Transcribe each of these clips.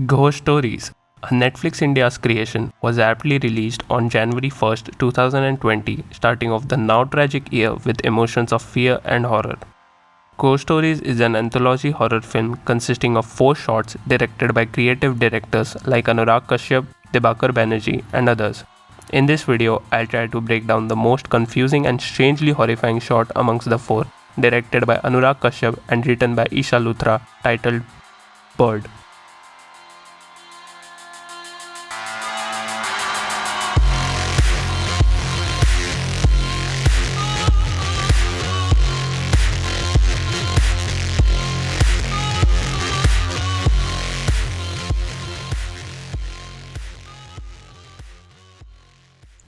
Ghost Stories, a Netflix India's creation, was aptly released on January 1st, 2020, starting off the now tragic year with emotions of fear and horror. Ghost Stories is an anthology horror film consisting of 4 shorts directed by creative directors like Anurag Kashyap, Dibakar Banerjee, and others. In this video, I'll try to break down the most confusing and strangely horrifying short amongst the 4, directed by Anurag Kashyap and written by Isha Luthra, titled Bird.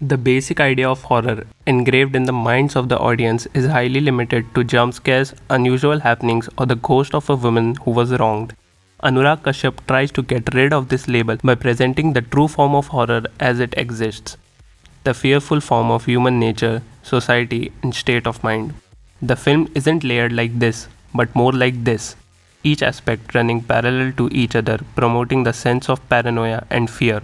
The basic idea of horror, engraved in the minds of the audience, is highly limited to jump scares, unusual happenings, or the ghost of a woman who was wronged. Anurag Kashyap tries to get rid of this label by presenting the true form of horror as it exists, the fearful form of human nature, society, and state of mind. The film isn't layered like this, but more like this, each aspect running parallel to each other, promoting the sense of paranoia and fear.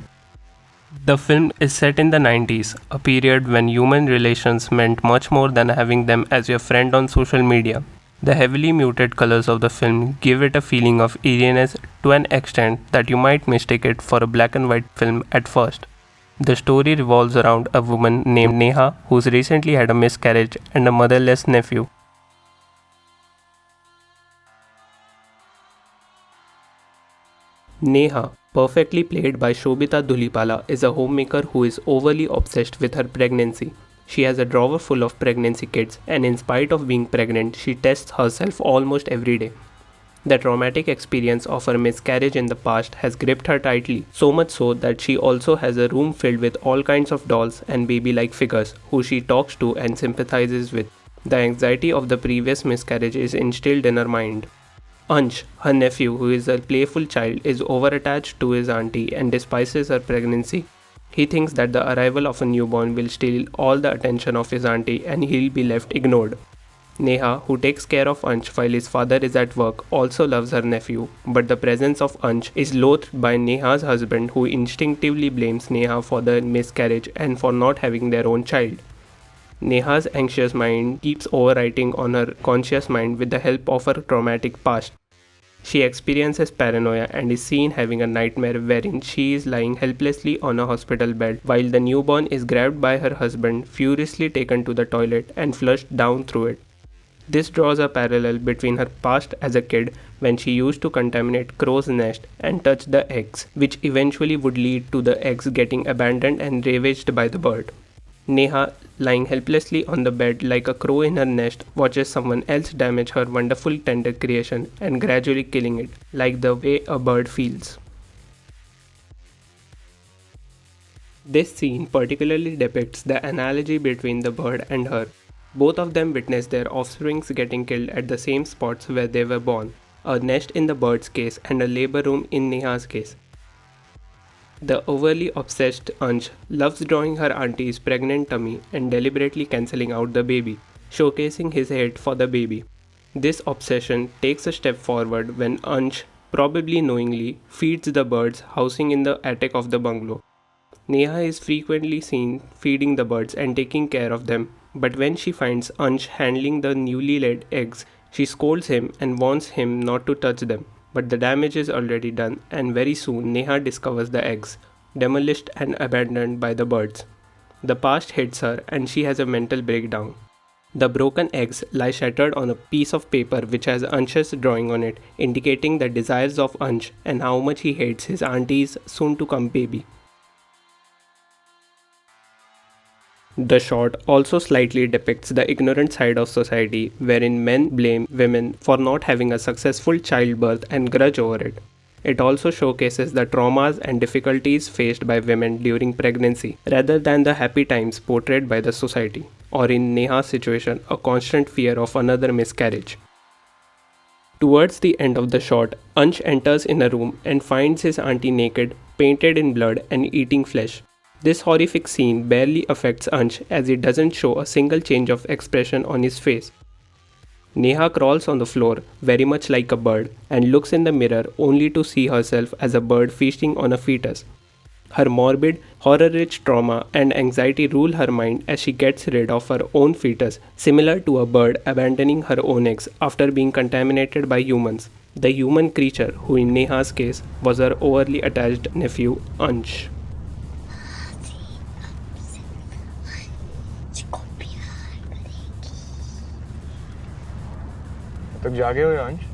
The film is set in the 90s, a period when human relations meant much more than having them as your friend on social media. The heavily muted colors of the film give it a feeling of eeriness to an extent that you might mistake it for a black and white film at first. The story revolves around a woman named Neha who's recently had a miscarriage and a motherless nephew. Neha, perfectly played by Shobita Dhulipala, is a homemaker who is overly obsessed with her pregnancy. She has a drawer full of pregnancy kits, and in spite of being pregnant, she tests herself almost every day. The traumatic experience of her miscarriage in the past has gripped her tightly, so much so that she also has a room filled with all kinds of dolls and baby like figures who she talks to and sympathizes with. The anxiety of the previous miscarriage is instilled in her mind. Ansh, her nephew, who is a playful child, is overattached to his auntie and despises her pregnancy. He thinks that the arrival of a newborn will steal all the attention of his auntie and he'll be left ignored. Neha, who takes care of Ansh while his father is at work, also loves her nephew, but the presence of Ansh is loathed by Neha's husband, who instinctively blames Neha for the miscarriage and for not having their own child. Neha's anxious mind keeps overwriting on her conscious mind with the help of her traumatic past. She experiences paranoia and is seen having a nightmare wherein she is lying helplessly on a hospital bed while the newborn is grabbed by her husband, furiously taken to the toilet, and flushed down through it. This draws a parallel between her past as a kid when she used to contaminate crow's nest and touch the eggs, which eventually would lead to the eggs getting abandoned and ravaged by the bird. Neha, lying helplessly on the bed like a crow in her nest, watches someone else damage her wonderful tender creation and gradually killing it, like the way a bird feels. This scene particularly depicts the analogy between the bird and her. Both of them witness their offsprings getting killed at the same spots where they were born, a nest in the bird's case and a labor room in Neha's case. The overly obsessed Ansh loves drawing her auntie's pregnant tummy and deliberately cancelling out the baby, showcasing his hate for the baby. This obsession takes a step forward when Ansh, probably knowingly, feeds the birds housing in the attic of the bungalow. Neha is frequently seen feeding the birds and taking care of them, but when she finds Ansh handling the newly laid eggs, she scolds him and warns him not to touch them. But the damage is already done, and very soon Neha discovers the eggs, demolished and abandoned by the birds. The past hits her, and she has a mental breakdown. The broken eggs lie shattered on a piece of paper which has Ansh's drawing on it, indicating the desires of Ansh and how much he hates his auntie's soon to come baby. The short also slightly depicts the ignorant side of society, wherein men blame women for not having a successful childbirth and grudge over it. It also showcases the traumas and difficulties faced by women during pregnancy, rather than the happy times portrayed by the society, or in Neha's situation, a constant fear of another miscarriage. Towards the end of the shot, Ansh enters in a room and finds his auntie naked, painted in blood, and eating flesh. This horrific scene barely affects Ansh as it doesn't show a single change of expression on his face. Neha crawls on the floor, very much like a bird, and looks in the mirror only to see herself as a bird feasting on a fetus. Her morbid, horror rich trauma and anxiety rule her mind as she gets rid of her own fetus, similar to a bird abandoning her own eggs after being contaminated by humans. The human creature, who in Neha's case was her overly attached nephew, Ansh. तक जागे हो अंश?